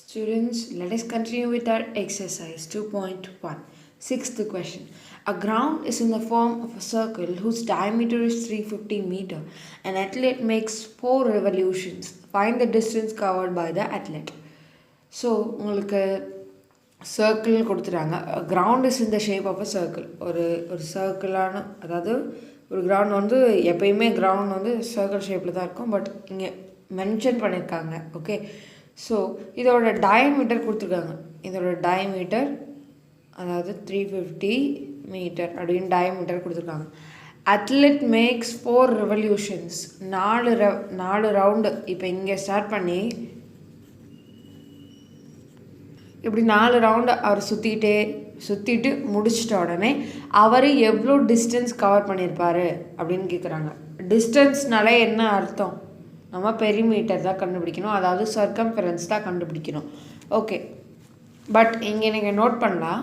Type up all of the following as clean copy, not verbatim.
Students, let us continue with our exercise 2.1. Sixth question. A ground is in the form of a circle whose diameter is 350 meter. An athlete makes 4 revolutions. Find the distance covered by the athlete. So, உங்களுக்கு circle கொடுத்துட்டாங்க. Ground is in the shape of a circle. ஒரு சர்க்கிளான, அதாவது ஒரு ground வந்து எப்பயுமே ground வந்து circle ஷேப்பில் தான் இருக்கும். பட் இங்கே மென்ஷன் பண்ணியிருக்காங்க. ஓகே, ஸோ இதோட டயமீட்டர் கொடுத்துருக்காங்க. இதோட டயமீட்டர் அதாவது 350 மீட்டர் அப்படின்னு டயமீட்டர் கொடுத்துருக்காங்க. Athlete makes 4 revolutions, 4 round. இப்போ இங்கே ஸ்டார்ட் பண்ணி இப்படி 4 ரவுண்டு அவர் சுற்றிட்டு முடிச்சிட்ட உடனே அவர் எவ்வளோ டிஸ்டன்ஸ் கவர் பண்ணியிருப்பார் அப்படின்னு கேட்குறாங்க. டிஸ்டன்ஸ்னாலே என்ன அர்த்தம்? நம்ம பெரிமீட்டர் தான் கண்டுபிடிக்கணும், அதாவது சர்க்கம்ஃபரன்ஸ் தான் கண்டுபிடிக்கணும். ஓகே, பட் இங்கே நீங்கள் நோட் பண்ணலாம்,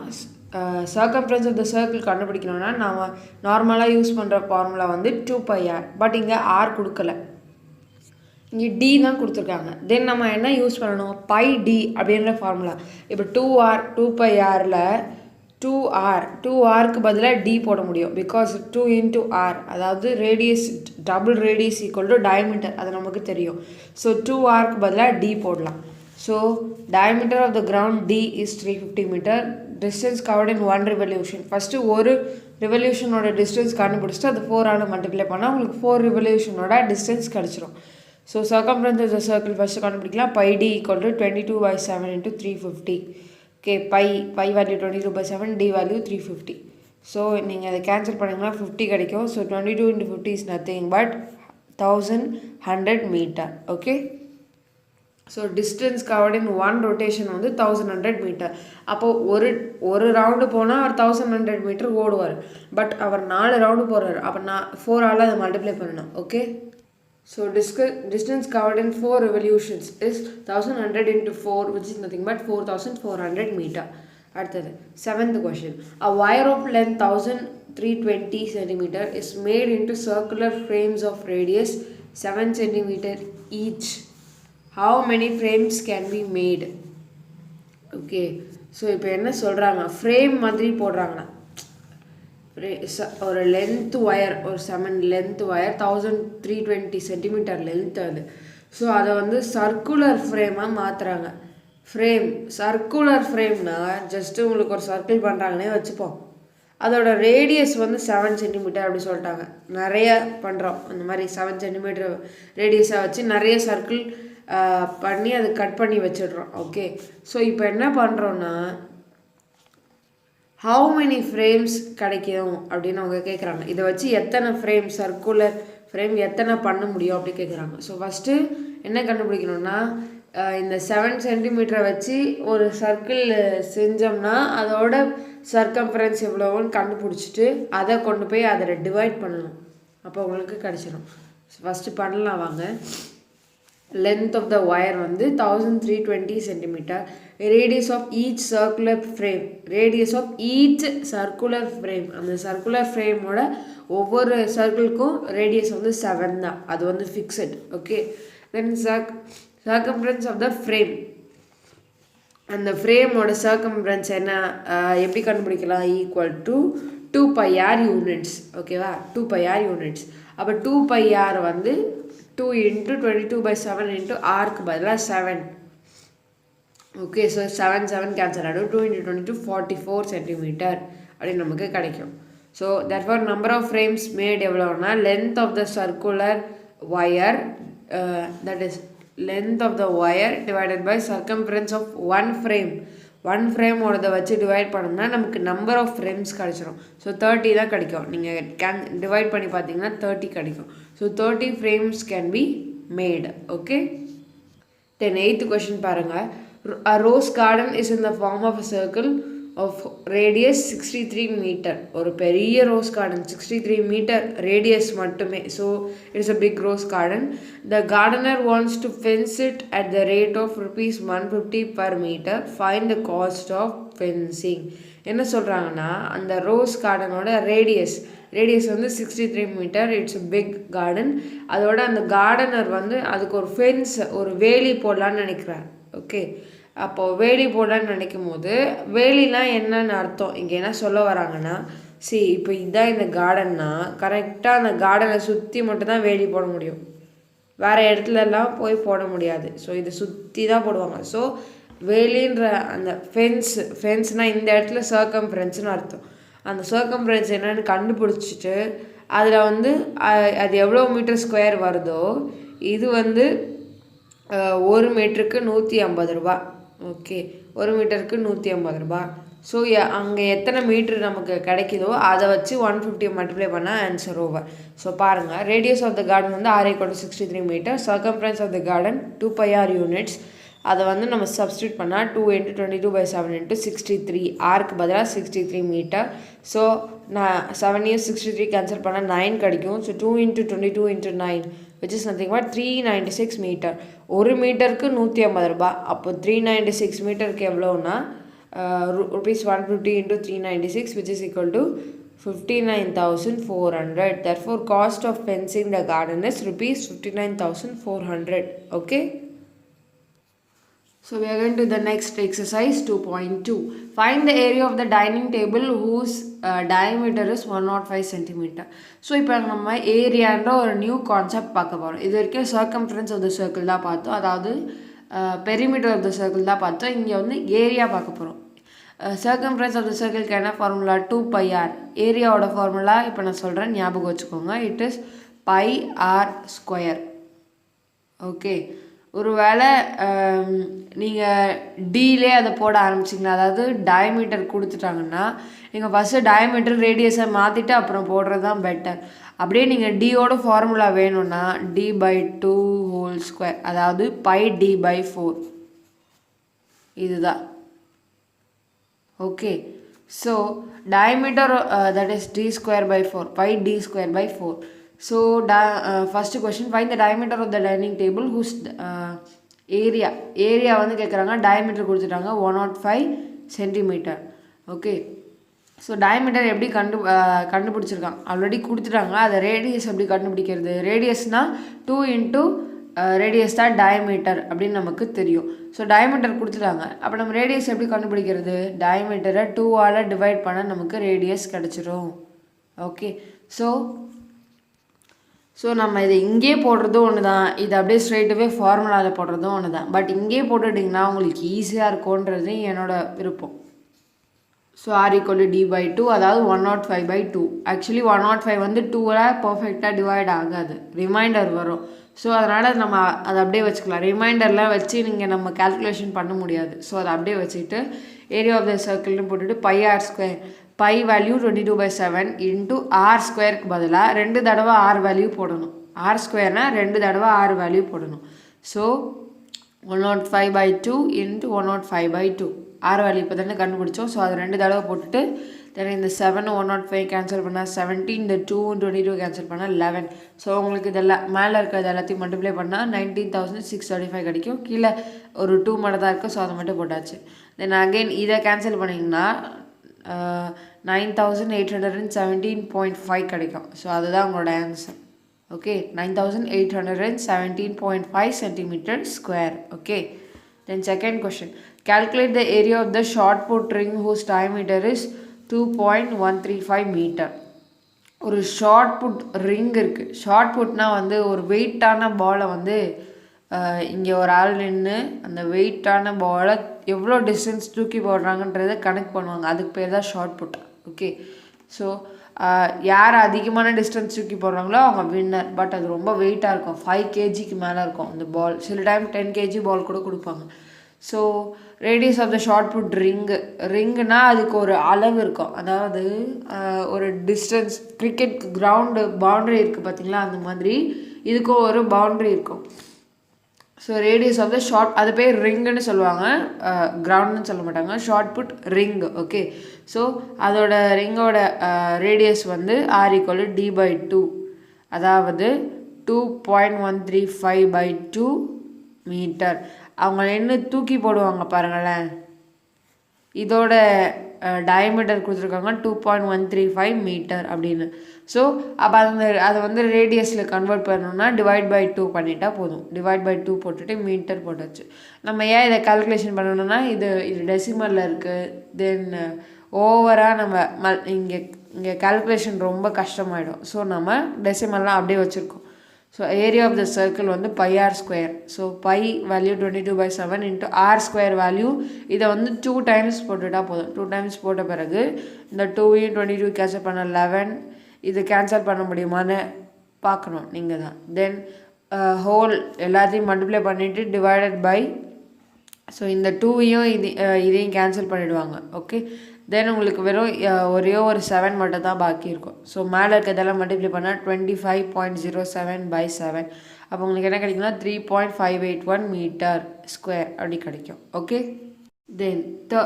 சர்க்கம்ஃபரன்ஸ் ஆஃப் த சர்க்கிள் கண்டுபிடிக்கணும்னா நம்ம நார்மலாக யூஸ் பண்ணுற ஃபார்முலா வந்து 2πr. பட் இங்கே ஆர் கொடுக்கல, இங்கே டி தான் கொடுத்துருக்காங்க. தென் நம்ம என்ன யூஸ் பண்ணணும்? πd அப்படின்ற ஃபார்முலா. இப்போ 2πrல 2rக்கு பதிலாக டி போட முடியும். பிகாஸ் 2 into r, அதாவது radius, double radius equal to diameter, அது நமக்கு தெரியும். ஸோ 2rக்கு பதிலாக டி போடலாம். So diameter of the ground D is 350 metre. Distance covered in 1 revolution. First ஒரு ரெவல்யூஷனோட டிஸ்டன்ஸ் கண்டுபிடிச்சிட்டு அது 4 மல்டிப்ளை பண்ணால் உங்களுக்கு 4 ரெவல்யூஷனோட டிஸ்டன்ஸ் கிடச்சிரும். So circumference of the circle first கண்டுபிடிக்கலாம். πd equal to 22/7 into 350. Okay, pi value 22/7, D value 350. So நீங்கள் அதை கேன்சல் பண்ணிங்கன்னா 50 கிடைக்கும். So 22 into 50 is nothing but 1100 metre. Okay, so distance covered in 1 rotation வந்து 1100 மீட்டர். அப்போது ஒரு round போனால் அவர் 1100 மீட்டர் ஓடுவார். பட் அவர் 4 ரவுண்டு போகிறார். அப்போ 4ஆல் அதை மல்டிப்ளை பண்ணணும். Okay, so distance covered in 4 revolutions is 1100 into 4, which is nothing but 4400 meter. அடுத்தது 7th question. A wire of length 1320 centimeter is made into circular frames of radius 7 centimeter each. How many frames can be made? Okay, so இப்போ என்ன சொல்கிறாங்க, frame மாதிரி போடுறாங்கன்னா ஒரு length wire, ஒரு 7 length wire 1320 centimetre length அது. So அதை வந்து சர்க்குலர் ஃப்ரேமாக மாற்றுறாங்க. சர்க்குலர் ஃப்ரேம்னா ஜஸ்ட்டு உங்களுக்கு ஒரு சர்க்கிள் பண்ணுறாங்கன்னே வச்சுப்போம். அதோட ரேடியஸ் வந்து 7 சென்டிமீட்டர் அப்படி சொல்லிட்டாங்க. நிறைய பண்ணுறோம் அந்த மாதிரி 7 சென்டிமீட்டர் ரேடியஸாக வச்சு நிறைய சர்க்கிள் பண்ணி அதை கட் பண்ணி வச்சிடுறோம். ஓகே, ஸோ இப்போ என்ன பண்ணுறோன்னா ஹவு மெனி ஃப்ரேம்ஸ் கிடைக்கும் அப்படின்னு அவங்க கேட்குறாங்க. இதை வச்சு எத்தனை ஃப்ரேம், சர்க்குலர் ஃப்ரேம் எத்தனை பண்ண முடியும் அப்படி கேட்குறாங்க. ஸோ ஃபஸ்ட்டு என்ன கண்டுபிடிக்கணும்னா, இந்த 7 சென்டிமீட்டரை வச்சு ஒரு சர்க்கிள் செஞ்சோம்னா அதோட சர்க்கம்ஃபரன்ஸ் எவ்வளோன்னு கண்டுபிடிச்சிட்டு அதை கொண்டு போய் அதில் டிவைட் பண்ணணும். அப்போ உங்களுக்கு கிடச்சிடும். ஃபஸ்ட்டு பண்ணலாம் வாங்க. லென்த் ஆஃப் த ஒயர் வந்து 1320 centimetre. Radius of each circular frame, அந்த சர்க்குலர் ஃப்ரேமோட ஒவ்வொரு சர்க்கிளுக்கும் ரேடியஸ் வந்து 7 தான், அது வந்து fixed. Okay, then circumference of the frame, அந்த ஃப்ரேமோட சர்க்கம்ஃபரன்ஸ் என்ன எப்படி கண்டுபிடிக்கலாம்? Equal to 2πr units. ஓகேவா, 2πr யூனிட்ஸ். அப்போ 2πr வந்து 2 into 22/7 into rக்கு பதிலாக 7. ஓகே, ஸோ 7 கேன்சல் ஆகிடும். 2 into 22 44 சென்டிமீட்டர் அப்படின்னு நமக்கு கிடைக்கும். So therefore number of frames made எவ்வளோன்னா, length of the circular wire, that is length of the wire divided by circumference of one ஃப்ரேமோடதை வச்சு டிவைட் பண்ணோம்னா நமக்கு நம்பர் ஆஃப் ஃப்ரேம்ஸ் கிடச்சிரும். ஸோ 30 தான் கிடைக்கும். நீங்கள் டிவைட் பண்ணி பார்த்தீங்கன்னா 30 கிடைக்கும். So 30 frames can be made. Okay, then 8th question பாருங்கள். A rose garden is in the form of a circle of radius 63 meter. ஒரு பெரிய ரோஸ் கார்டன் 63 மீட்டர் ரேடியஸ் மட்டுமே. So it's a big rose garden. The gardener wants to fence it at the rate of rupees 150 per meter. Find the cost of fencing. என்ன சொல்கிறாங்கன்னா, அந்த rose கார்டனோட radius வந்து 63 metre. It's big garden. அதோட அந்த gardener வந்து அதுக்கு ஒரு fence, ஒரு வேலி போடலான்னு நினைக்கிறார். ஓகே, அப்போது வேலி போடலான்னு நினைக்கும் போது வேலிலாம் என்னன்னு அர்த்தம் இங்கே என்ன சொல்ல வராங்கன்னா இப்போ இதுதான் இந்த கார்டன்னா கரெக்டாக அந்த கார்டனை சுற்றி மட்டும்தான் வேலி போட முடியும், வேறு இடத்துலலாம் போய் போட முடியாது. ஸோ இதை சுற்றி தான் போடுவாங்க. ஸோ வேலின்ற அந்த ஃபென்ஸ்னால் இந்த இடத்துல சர்க்கம்ஃபரன்ஸ்னு அர்த்தம். அந்த சர்க்கம்ஃபரன்ஸ் என்னென்னு கண்டுபிடிச்சிட்டு அதில் வந்து அது எவ்வளோ மீட்டர் ஸ்கொயர் வருதோ இது வந்து 1 மீட்டருக்கு 150 ரூபா. ஓகே, 1 மீட்டருக்கு 150 ரூபா. ஸோ அங்கே எத்தனை மீட்ரு நமக்கு கிடைக்குதோ அதை வச்சு 150 மல்டிப்ளை பண்ணால் ஆன்சர் ஓவர். ஸோ பாருங்கள், ரேடியஸ் ஆஃப் த கார்டன் வந்து r=63 metre, circumference of the garden 2πr units. அதை வந்து நம்ம சப்ஸ்டியூட் பண்ணால் 2 × 22/7 × 63, ஆருக்கு பதிலாக 63 மீட்டர். ஸோ நான் 7 63 கேன்சல் பண்ணால் 9 கிடைக்கும். So 2 × 22 × 9 which is nothing but 396 metre. 1 மீட்டருக்கு 150 ரூபா. அப்போ 396 மீட்டருக்கு எவ்வளோன்னா rupees 150 × 396 which is equal to 59,400. Therefore cost of fencing the garden is rupees 59,400. Okay, so we are going to the next exercise 2.2. Find the area of the dining table whose diameter is 105 cm. So இப்போ நம்ம ஏரியான்ற ஒரு new concept பார்க்க போகிறோம். இது வரைக்கும் circumference of the circle தான் பார்த்தோம், அதாவது பெரிமீட்டர் ஆஃப் த சர்க்கிள் தான் பார்த்தோம். இங்கே வந்து ஏரியா பார்க்க போகிறோம். சர்க்கம்ஃபரன்ஸ் ஆஃப் த சர்க்கிள்க்கு என்ன ஃபார்முலா? 2πr. ஏரியாவோட ஃபார்முலா இப்போ நான் சொல்கிறேன், ஞாபகம் வச்சுக்கோங்க. It is πr². ஓகே, ஒரு வேளை நீங்கள் டீலே அதை போட ஆரம்பிச்சிங்கன்னா, அதாவது டயமீட்டர் கொடுத்துட்டாங்கன்னா நீங்கள் ஃபஸ்ட்டு டயமீட்டர் ரேடியஸை மாற்றிட்டு அப்புறம் போடுறது தான் பெட்டர். அப்படியே நீங்கள் டியோட ஃபார்முலா வேணும்னா d/2², அதாவது πd/4 இதுதான். Okay, so diameter that is d²/4, πd²/4. So first question, find the diameter of the dining table whose area வந்து கேட்குறாங்க, டயமீட்டர் கொடுத்துட்டாங்க 105 சென்டிமீட்டர். ஓகே, ஸோ டயமீட்டர் எப்படி கண்டுபிடிச்சிருக்காங்க ஆல்ரெடி கொடுத்துட்டாங்க. அதை ரேடியஸ் எப்படி கண்டுபிடிக்கிறது? ரேடியஸ்னால் 2 × ரேடியஸ் தான் டயமீட்டர் அப்படின்னு நமக்கு தெரியும். ஸோ டயமீட்டர் கொடுத்துட்டாங்க, அப்போ நம்ம ரேடியஸ் எப்படி கண்டுபிடிக்கிறது? டயமீட்டரை 2ஆல் டிவைட் பண்ண நமக்கு ரேடியஸ் கிடச்சிரும். ஓகே, ஸோ நம்ம இதை இங்கே போடுறதும் ஒன்று தான், இது அப்படியே ஸ்ட்ரைட்டாகவே ஃபார்முலாவில் போடுறதும் ஒன்று தான். பட் இங்கே போட்டுட்டிங்கன்னா உங்களுக்கு ஈஸியாக இருக்கும்ன்றது என்னோடய விருப்பம். ஸோ r=d/2, அதாவது 105/2. ஆக்சுவலி 105 வந்து 2ஆல் பர்ஃபெக்டாக டிவைட் ஆகாது, ரிமைண்டர் வரும். ஸோ அதனால் நம்ம அதை அப்படியே வச்சுக்கலாம். ரிமைண்டர்லாம் வச்சு நீங்கள் நம்ம கேல்குலேஷன் பண்ண முடியாது. ஸோ அதை அப்படியே வச்சுக்கிட்டு ஏரியா ஆஃப் த சர்க்கிள்னு போட்டுட்டு πr², பை வேல்யூ 22/7 × r²க்கு பதிலாக 2 தடவை r வேல்யூ போடணும். r²னால் 2 தடவை r வேல்யூ போடணும். ஸோ 105/2 × 105/2 r வேல்யூ இப்போ தானே கண்டுபிடிச்சோம். ஸோ அது 2 தடவை போட்டுட்டு தென் இந்த 7 105 கேன்சல் பண்ணால் 17, இந்த 2 22 கேன்சல் பண்ணால் 11. ஸோ உங்களுக்கு இதெல்லாம் மேலே இருக்கிறது எல்லாத்தையும் மல்டிப்ளை பண்ணால் 19,635 கிடைக்கும். கீழே ஒரு 2 மட்டும் தான் இருக்குது, ஸோ அதை மட்டும் போட்டாச்சு. தென் அகெயின் இதை கேன்சல் பண்ணிங்கன்னா 9,817.5 கிடைக்கும். ஸோ அதுதான் உங்களோட answer. Okay, 9,817.5 cm². Okay, then second question, calculate the area of the shot put ring whose diameter is 2.135 metre. ஒரு ஷார்ட் புட் ரிங் இருக்குது. ஷார்ட் புட்னால் வந்து ஒரு வெயிட்டான பாலை வந்து இங்கே ஒரு ஆள் நின்று அந்த வெயிட்டான பாலை எவ்வளோ டிஸ்டன்ஸ் தூக்கி போடுறாங்கன்றதை கணக்கு பண்ணுவாங்க, அதுக்கு பேர் தான் ஷார்ட் புட். ஓகே, ஸோ யார் அதிகமான டிஸ்டன்ஸ் தூக்கி போடுறாங்களோ அவங்க வின்னர். பட் அது ரொம்ப வெயிட்டாக இருக்கும், 5 kgக்கு மேலே இருக்கும் அந்த பால். சில டைம் 10 kg பால் கூட கொடுப்பாங்க. So radius of the shot put ரிங்குனா அதுக்கு ஒரு அளவு இருக்கும், அதாவது ஒரு டிஸ்டன்ஸ். கிரிக்கெட் கிரவுண்டு பவுண்ட்ரி இருக்குது பார்த்தீங்களா, அந்த மாதிரி இதுக்கும் ஒரு பவுண்ட்ரி இருக்கும். So radius of the shot, அது பேர் ரிங்குன்னு சொல்லுவாங்க, கிரவுண்டுன்னு சொல்ல மாட்டாங்க, shot put ring. Okay, so அதோட ரிங்கோட ரேடியஸ் வந்து r=d/2, அதாவது 2.135/2 மீட்டர். அவங்க என்ன தூக்கி போடுவாங்க பாருங்களேன், இதோட டயமீட்டர் கொடுத்துருக்காங்க 2.135 மீட்டர் அப்படின்னு. ஸோ அப்போ அதை வந்து ரேடியஸில் கன்வெர்ட் பண்ணணும்னா டிவைட் பை 2 பண்ணிட்டா போதும். டிவைட் பை 2 போட்டுட்டு மீட்டர் போட்டாச்சு. நம்ம ஏன் இதை கால்குலேஷன் பண்ணணும்னா இது டெசிமலில் இருக்குது. தென் ஓவராக நம்ம இங்கே கால்குலேஷன் ரொம்ப கஷ்டமாயிடும். ஸோ நம்ம டெசிமல்லாம் அப்படியே வச்சுருக்கோம். So area of the circle வந்து πr². So pi value 22/7 into r² value இதை வந்து 2 டைம்ஸ் போட்டுட்டா போதும். 2 டைம்ஸ் போட்ட பிறகு இந்த 2ஐயும் 22 கேன்சல் பண்ண 11, இது கேன்சல் பண்ண முடியுமான்னு பார்க்கணும் நீங்கள் தான். தென் ஹோல் எல்லாத்தையும் மல்டிப்ளை பண்ணிவிட்டு டிவைடட் பை, ஸோ இந்த 2ஐயும் இதையும் கேன்சல் பண்ணிவிடுவாங்க. ஓகே, தென் உங்களுக்கு வெறும் ஒரே ஒரு 7 மட்டும் தான் பாக்கி இருக்கும். ஸோ மேலே இருக்கிறதெல்லாம் மல்டிப்ளை பண்ணால் 25.07/7. அப்போ உங்களுக்கு என்ன கிடைக்குன்னா 3.581 மீட்டர் ஸ்கொயர் அப்படி கிடைக்கும். Okay, then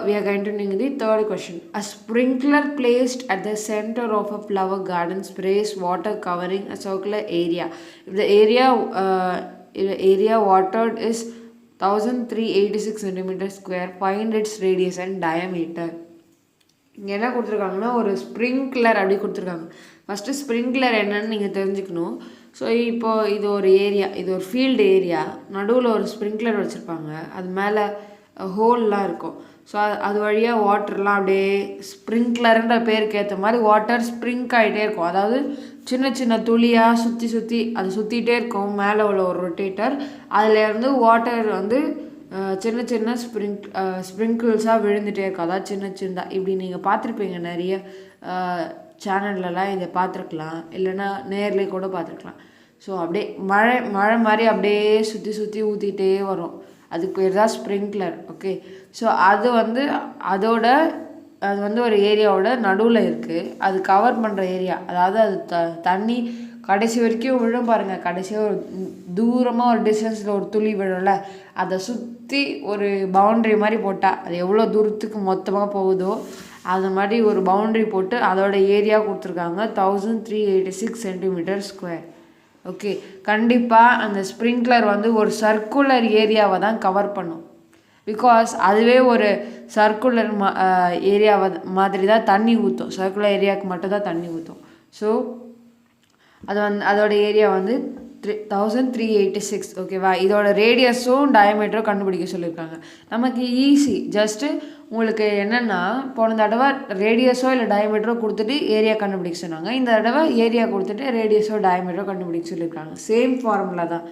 we are continuing the third question. A sprinkler placed at the center of a flower garden sprays water covering a circular area. If the area watered is 1386 centimeters square, find its radius and diameter. இங்கே என்ன கொடுத்துருக்காங்கன்னா ஒரு sprinkler அப்படி கொடுத்துருக்காங்க. First sprinkler என்னன்னு நீங்கள் தெரிஞ்சுக்கணும். So இப்போது இது ஒரு ஏரியா, இது ஒரு ஃபீல்டு ஏரியா, நடுவில் ஒரு ஸ்ப்ரிங்க்லர் வச்சுருப்பாங்க, அது மேலே ஹோல்லாம் இருக்கும். ஸோ அது வழியாக வாட்டர்லாம் அப்படியே ஸ்ப்ரிங்க்லருன்ற பேருக்கு ஏற்ற மாதிரி வாட்டர் ஸ்ப்ரிங்க் ஆகிட்டே இருக்கும். அதாவது சின்ன சின்ன துளியாக சுற்றி அது சுற்றிகிட்டே இருக்கும். மேலே உள்ள ஒரு ரொட்டேட்டர், அதிலேருந்து வாட்டர் வந்து சின்ன சின்ன ஸ்ப்ரிங்கிள்ஸாக விழுந்துகிட்டே இருக்கும். அதாவது சின்னதாக இப்படி நீங்கள் பார்த்துருப்பீங்க நிறைய சேனல்லலாம் இதை பார்த்துருக்கலாம், இல்லைன்னா நேர்லேயே கூட பார்த்துருக்கலாம். ஸோ அப்படியே மழை மாதிரி அப்படியே சுற்றி ஊற்றிட்டே வரும். அதுக்கு பேர் தான் ஸ்ப்ரிங்க்லர். ஓகே, ஸோ அது வந்து ஒரு ஏரியாவோட நடுவில் இருக்குது. அது கவர் பண்ணுற ஏரியா, அதாவது அது தண்ணி கடைசி வரைக்கும் விழும் பாருங்கள். கடைசியாக ஒரு தூரமாக ஒரு டிஸ்டன்ஸில் ஒரு துளி விழும்ல, அதை சுற்றி ஒரு பவுண்ட்ரி மாதிரி போட்டால் அது எவ்வளோ தூரத்துக்கு மொத்தமாக போகுதோ அது மாதிரி ஒரு பவுண்ட்ரி போட்டு அதோட ஏரியா கொடுத்துருக்காங்க 1386 சென்டிமீட்டர் ஸ்கொயர். ஓகே, கண்டிப்பாக அந்த ஸ்ப்ரிங்க்லர் வந்து ஒரு சர்க்குலர் ஏரியாவை தான் கவர் பண்ணும். பிகாஸ் அதுவே ஒரு சர்க்குலர் ஏரியாவை மாதிரி தான் தண்ணி ஊற்றும். சர்க்குலர் ஏரியாவுக்கு மட்டும் தான் தண்ணி ஊற்றும். ஸோ அதோட ஏரியா வந்து 1386. ஓகேவா, இதோட ரேடியஸும் டயமீட்டரும் கண்டுபிடிக்க சொல்லியிருக்காங்க. நமக்கு ஈஸி. ஜஸ்ட்டு உங்களுக்கு என்னென்னா போன தடவை ரேடியஸோ இல்லை டயமீட்டரோ கொடுத்துட்டு ஏரியா கண்டுபிடிக்க சொன்னாங்க. இந்த தடவை ஏரியா கொடுத்துட்டு ரேடியஸோ டயமீட்டரோ கண்டுபிடிக்க சொல்லியிருக்காங்க. சேம் ஃபார்முலா தான்.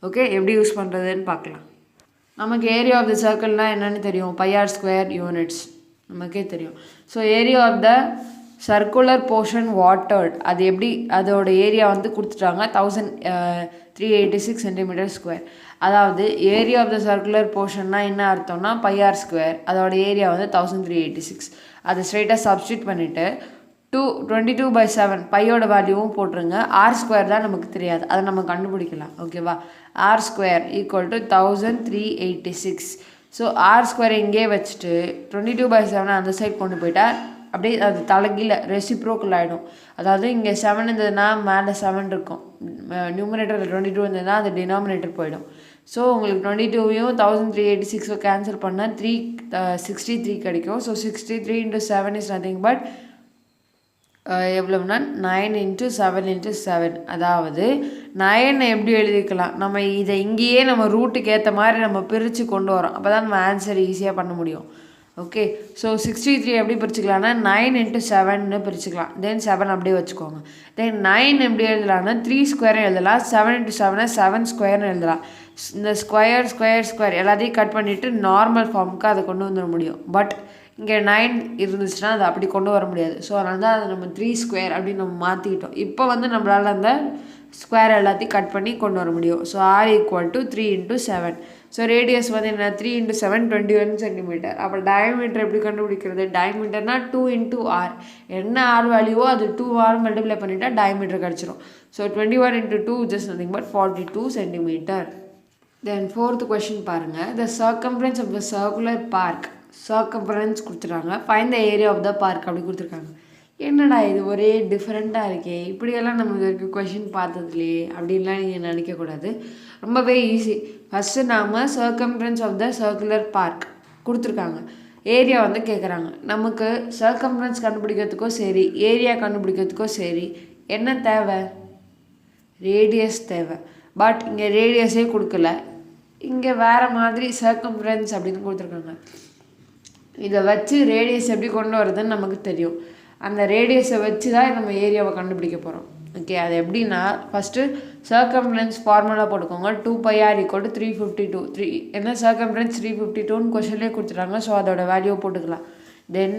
ஓகே, எப்படி யூஸ் பண்ணுறதுன்னு பார்க்கலாம். நமக்கு ஏரியா ஆஃப் த சர்க்கிள்னால் என்னென்னு தெரியும், πr² யூனிட்ஸ் நமக்கே தெரியும். So area of the circular portion watered, அது எப்படி அதோட ஏரியா வந்து கொடுத்துட்டாங்க 1386 சென்டிமீட்டர் ஸ்கொயர். அதாவது ஏரியா ஆஃப் த சர்க்குலர் போர்ஷன்னா என்ன அர்த்தம்னா πr², அதோட ஏரியா வந்து 1386. அதை ஸ்ட்ரெயிட்டாக சப்ஸ்டியூட் பண்ணிவிட்டு 22/7 பையோட வேல்யூவும் போட்டுருங்க. r² தான் நமக்கு தெரியாது, அதை நம்ம கண்டுபிடிக்கலாம். ஓகேவா, r² = 1386. ஸோ r² இங்கே வச்சுட்டு 22/7 அந்த சைட் கொண்டு போயிட்டா அப்படியே அது தலைகீழ ரெசிப்ரோக்கல் ஆகிடும். அதாவது இங்கே 7 இருந்ததுன்னா மேலே 7 இருக்கும், நியூமரேட்டரில் 22 இருந்ததுன்னா அது டினாமினேட்டர் போயிடும். ஸோ உங்களுக்கு 22ஐயும் 1386 கேன்சல் பண்ணால் 363 கிடைக்கும். ஸோ 63 × 7 இஸ் நத்திங் பட் எவ்வளோன்னா 9 × 7 × 7. அதாவது 9 எப்படி எழுதிக்கலாம், நம்ம இதை இங்கேயே நம்ம ரூட்டுக்கு ஏற்ற மாதிரி நம்ம பிரித்து கொண்டு வரோம். அப்போ தான் நம்ம ஆன்சர் ஈஸியாக பண்ண முடியும். ஓகே, ஸோ 63 எப்படி பிரிச்சுக்கலாம்னா 9 × 7ன்னு பிரிச்சுக்கலாம். தென் 7 அப்படியே வச்சுக்கோங்க. தென் 9 எப்படி எழுதலாம்னா 3² எழுதலாம். 7 × 7 7² எழுதலாம். இந்த ஸ்கொயர் எல்லாத்தையும் கட் பண்ணிவிட்டு நார்மல் ஃபார்முக்கு அதை கொண்டு வந்துட முடியும். பட் இங்கே 9 இருந்துச்சுன்னா அதை அப்படி கொண்டு வர முடியாது. ஸோ அதனால தான் அதை நம்ம 3² அப்படின்னு நம்ம மாற்றிக்கிட்டோம். இப்போ வந்து நம்மளால் அந்த ஸ்கொயர் எல்லாத்தையும் கட் பண்ணி கொண்டு வர முடியும். So r = 3 × 7. ஸோ ரேடியஸ் வந்து என்ன, 3 × 7 21 சென்டிமீட்டர். அப்போ டயமீட்டர் எப்படி கண்டுபிடிக்கிறது, டயமீட்டர்னா 2 × r. என்ன r வேல்யூவோ அது 2r மல்டிப்ளை பண்ணிட்டா டயமீட்டர் கிடச்சிரும். So 21 × 2 just nothing but 42 centimetre. Then 4th question பாருங்கள். The circumference of the circular park, circumference கொடுத்துருக்காங்க. Find the area of the park அப்படி கொடுத்துருக்காங்க. என்னடா இது ஒரே டிஃப்ரெண்ட்டாக இருக்கே, இப்படியெல்லாம் நம்ம இது வரைக்கும் கொஷின் பார்த்ததுலையே அப்படின்லாம் நீங்கள் நினைக்கக்கூடாது. ரொம்பவே ஈஸி. ஃபஸ்ட்டு நாம் circumference of the circular park கொடுத்துருக்காங்க. ஏரியா வந்து கேட்குறாங்க. நமக்கு சர்க்கம்ஃபரன்ஸ் கண்டுபிடிக்கிறதுக்கோ சரி, ஏரியா கண்டுபிடிக்கிறதுக்கோ சரி என்ன தேவை? ரேடியஸ் தேவை. பட் இங்கே ரேடியஸே கொடுக்கல, இங்கே வேறு மாதிரி சர்க்கம்ஃபரன்ஸ் அப்படின்னு கொடுத்துருக்காங்க. இதை வச்சு ரேடியஸ் எப்படி கொண்டு வரதுன்னு நமக்கு தெரியும். அந்த ரேடியஸை வச்சு தான் நம்ம ஏரியாவை கண்டுபிடிக்க போகிறோம். ஓகே, அது எப்படின்னா ஃபஸ்ட்டு சர்க்கம்ஃபரன்ஸ் ஃபார்முலா போட்டுக்கோங்க. 2πr = 352. என்ன சர்க்கம்ஃபரன்ஸ் 352ன்னு கொஷன்லேயே கொடுத்துட்டாங்க. ஸோ அதோட வேல்யூ போட்டுக்கலாம். தென்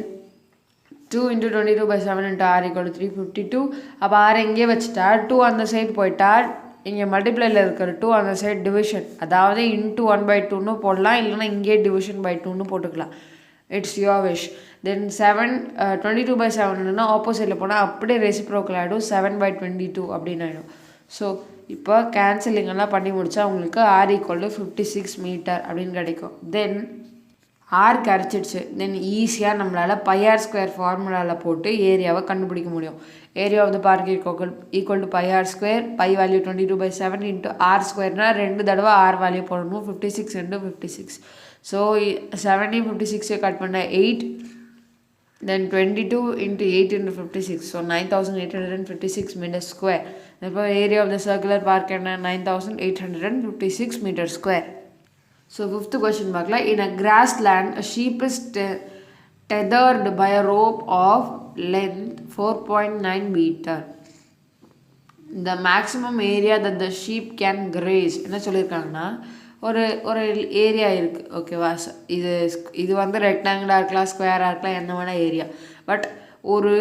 2 × 22/7 × r = 352. அப்போ r இங்கே வச்சுட்டா 2 அந்த சைடு போயிட்டா இங்கே மல்டிப்ளைல இருக்கிற 2 அந்த சைடு டிவிஷன், அதாவது இன்ட்டு 1/2ன்னு போடலாம், இல்லைன்னா இங்கே டிவிஷன் பை 2ன்னு போட்டுக்கலாம். It's your wish. தென் 22/7ன்னா ஆப்போசிட்டில் போனால் அப்படியே ரெசிப்ரோக்கல் ஆகிடும், 7/22 அப்படின்னு ஆகிடும். ஸோ இப்போ கேன்சலிங்கெல்லாம் பண்ணி முடித்தா உங்களுக்கு r = 56 மீட்டர் அப்படின்னு கிடைக்கும். தென் r கிடச்சிடுச்சு. தென் ஈஸியாக நம்மளால் πr² ஃபார்முலாவில் போட்டு ஏரியாவை கண்டுபிடிக்க முடியும். Area of the park equal to πr², pi value 22/7 × r²னா 2 தடவை r வேல்யூ போடணும், 56 × 56. ஸோ 56 கட் பண்ண 8, தென் 22 × 8 × 56, ஸோ 9856 மீட்டர் ஸ்கொயர். இப்போ area of the circular park என்ன? 9856 metre square. So fifth question பார்க்கலாம். In a grassland, a sheep is tethered by a rope of length 4.9 meter. The maximum area that the sheep can graze. என்ன சொல்லியிருக்காங்கன்னா ஒரு area இருக்குது. ஓகேவா? இது வந்து ரெக்டாங்கிளாக இருக்கலாம், ஸ்கொயராக இருக்கலாம், என்ன வேணால் ஏரியா. பட் ஒரு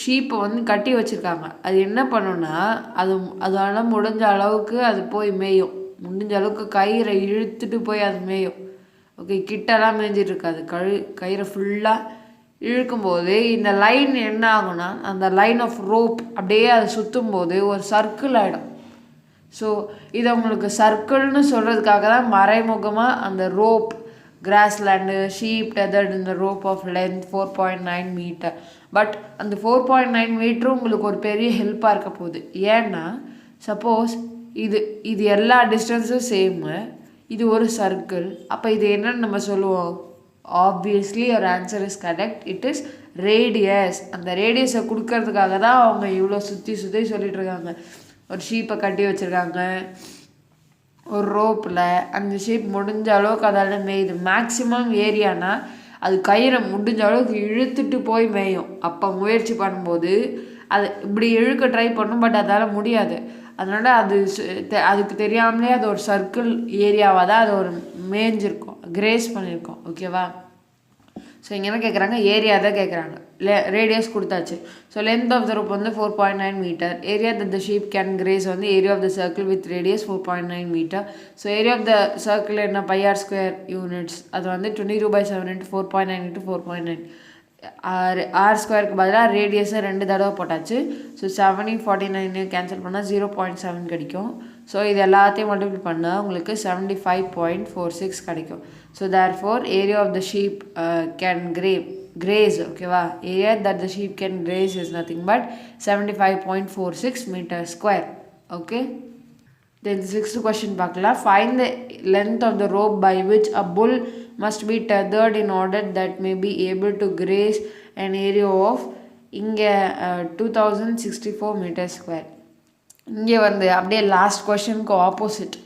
ஷீப்பை வந்து கட்டி வச்சுருக்காங்க. அது என்ன பண்ணுன்னா அதால் முடிஞ்ச அளவுக்கு அது போய் மேயும், முடிஞ்ச அளவுக்கு கயிறை இழுத்துட்டு போய் அது மேயும். ஓகே, கிட்டலாம் மேய்ஞ்சிட்டு இருக்காது, கயிறை ஃபுல்லாக இழுக்கும்போது இந்த லைன் என்ன ஆகும்னா அந்த லைன் ஆஃப் ரோப் அப்படியே அதை சுற்றும் போது ஒரு சர்க்கிள் ஆகிடும். ஸோ இதை உங்களுக்கு சர்க்கிள்னு சொல்கிறதுக்காக தான் மறைமுகமாக அந்த ரோப் கிராஸ்லேண்டு ஷீப் டெதர்ட் இந்த rope of length 4.9 metre. But அந்த 4.9 மீட்டரும் உங்களுக்கு ஒரு பெரிய ஹெல்ப்பாக இருக்க போகுது. ஏன்னா சப்போஸ் இது எல்லா டிஸ்டன்ஸும் சேமு, இது ஒரு சர்க்கிள், அப்போ இது என்னன்னு நம்ம சொல்லுவோம்? ஆப்வியஸ்லி ஒரு answer is correct, it is radius. அந்த ரேடியஸை கொடுக்கறதுக்காக தான் அவங்க இவ்வளோ சுற்றி சொல்லிட்டு இருக்காங்க. ஒரு ஷீப்பை கட்டி வச்சுருக்காங்க ஒரு ரோப்பில், அந்த ஷீப் முடிஞ்ச அளவுக்கு அதால் மேயுது. மேக்ஸிமம் ஏரியானா அது கயிறை முடிஞ்ச அளவுக்கு இழுத்துட்டு போய் மேயும். அப்போ முயற்சி பண்ணும்போது அது இப்படி இழுக்க ட்ரை பண்ணும், பட் அதால் முடியாது. அதனால் அதுக்கு தெரியாமலே அது ஒரு சர்க்கிள் ஏரியாவாக தான் அது ஒரு மேய்ஞ்சிருக்கும், கிரேஸ் பண்ணியிருக்கோம். ஓகேவா? ஸோ இங்கே என்ன கேட்குறாங்க? ஏரியா தான் கேட்குறாங்க. ரேடியஸ் கொடுத்தாச்சு. So length of the rope வந்து 4.9 metre. Area that the sheep can graze வந்து area of the circle with radius 4.9 metre. So area of the circle என்ன? πr² units. அது வந்து 22/7 × 4.9 × 4.9. r² பதிலாக ரேடியஸை 2 தடவை போட்டாச்சு. ஸோ 749 கேன்சல் பண்ணால் 0.7 கிடைக்கும். ஸோ இது எல்லாத்தையும் மல்டிபிள் பண்ணால் உங்களுக்கு 75.46 கிடைக்கும். So therefore area of the sheep can graze. ஓகேவா? Area that the sheep can graze is nothing but 75.46 metre square. Okay, then sixth question பார்க்கலாம். Find the length of the rope by which a bull must be tethered in order that may be able to graze an area of இங்கே 2064 metre square. இங்கே வந்து அப்படியே last கொஷனுக்கு opposite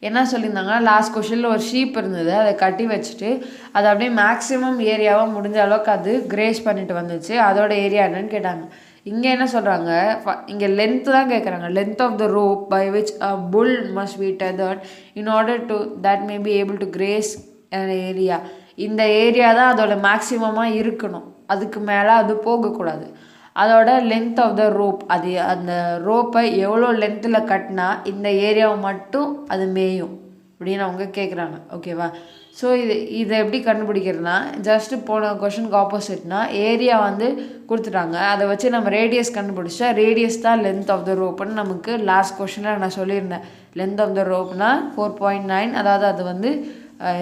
என்ன சொல்லியிருந்தாங்க? Last கொஷனில் ஒரு sheep இருந்தது, அதை கட்டி வச்சுட்டு அது அப்படியே மேக்ஸிமம் ஏரியாவாக முடிஞ்ச அளவுக்கு அது கிரேஸ் பண்ணிட்டு வந்துச்சு. அதோட ஏரியா என்னன்னு கேட்டாங்க. இங்கே என்ன சொல்கிறாங்க? இங்கே லென்த்து தான் கேட்குறாங்க. Length of the rope by which a bull must be tethered in order to that may be able to graze area. இந்த ஏரியா தான் அதோட மேக்ஸிமமாக இருக்கணும், அதுக்கு மேலே அது போகக்கூடாது. அதோட லென்த் ஆஃப் த ரோப், அது அந்த ரோப்பை எவ்வளோ லென்த்தில் கட்டினா இந்த ஏரியாவை மட்டும் அது மேயும் அப்படின்னு அவங்க கேட்குறாங்க. ஓகேவா? ஸோ இதை எப்படி கண்டுபிடிக்கிறதுனா, ஜஸ்ட்டு போன கொஷனுக்கு ஆப்போசிட்னா ஏரியா வந்து கொடுத்துட்டாங்க, அதை வச்சு நம்ம ரேடியஸ் கண்டுபிடிச்சா ரேடியஸ் தான் லென்த் ஆஃப் த ரோப்புன்னு நமக்கு லாஸ்ட் கொஷனில் நான் சொல்லியிருந்தேன். லென்த் ஆஃப் த ரோப்னா 4.9, அதாவது அது வந்து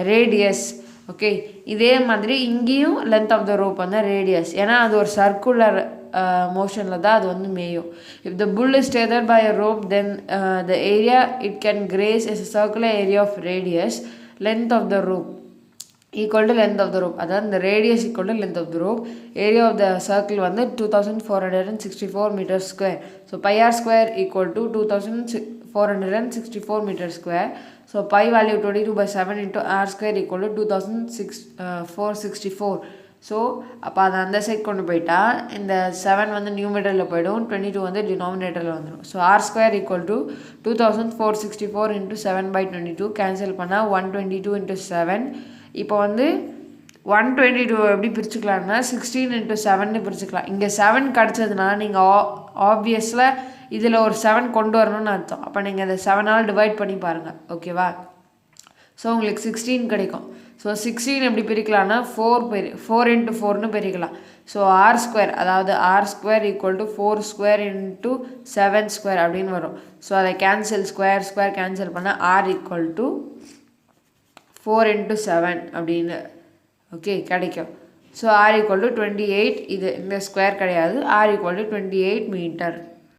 ரேடியஸ். ஓகே, இதே மாதிரி இங்கேயும் லென்த் ஆஃப் த ரோப் வந்து ரேடியஸ், ஏன்னா அது ஒரு சர்க்குலர் மோஷனில் தான் அது வந்து மேயும். If the bull is tethered by a rope then the area it can graze is a circular area of radius length of the rope. Equal to length of the rope, அதாவது இந்த radius equal to length of the rope. Area of the circle வந்து 2464 metre square. So pi r square equal to 2464 metre square. So pi value 22/7 into r square equal to 2464. So அப்போ அதை அந்த side கொண்டு போயிட்டா இந்த 7 வந்து நியூமரேட்டரில் போய்டும், 22 வந்து டினாமினேட்டரில் வந்துடும். So r square equal to 2464 into 7/22 cancel பண்ணால் 122 இன்ட்டு 7. இப்போ வந்து 122 எப்படி பிரிச்சுக்கலாம்னா 16 இன்ட்டு 7ன்னு பிரிச்சுக்கலாம். இங்கே 7 கிடச்சதுன்னா நீங்கள் ஆப்வியஸில் இதில் ஒரு 7 கொண்டு வரணும்னு அர்த்தம். அப்போ நீங்கள் அதை 7ஆல் டிவைட் பண்ணி பாருங்கள், ஓகேவா? ஸோ உங்களுக்கு 16 கிடைக்கும். ஸோ 16 எப்படி பிரிக்கலாம்னா 4 இன்ட்டு 4ன்னு பிரிக்கலாம். ஸோ ஆர் ஸ்கொயர், அதாவது r square equal to 4 square into 7 square அப்படின்னு வரும். ஸோ அதை ஸ்கொயர் கேன்சல் பண்ணால் ஆர் ஈக்குவல் டு 4 இன்ட்டு 7 அப்படின்னு ஓகே கிடைக்கும். So r equal to 28. இது இந்த ஸ்கொயர் கிடையாது, ஆர் ஈக்குவல் டு 28 மீட்டர்.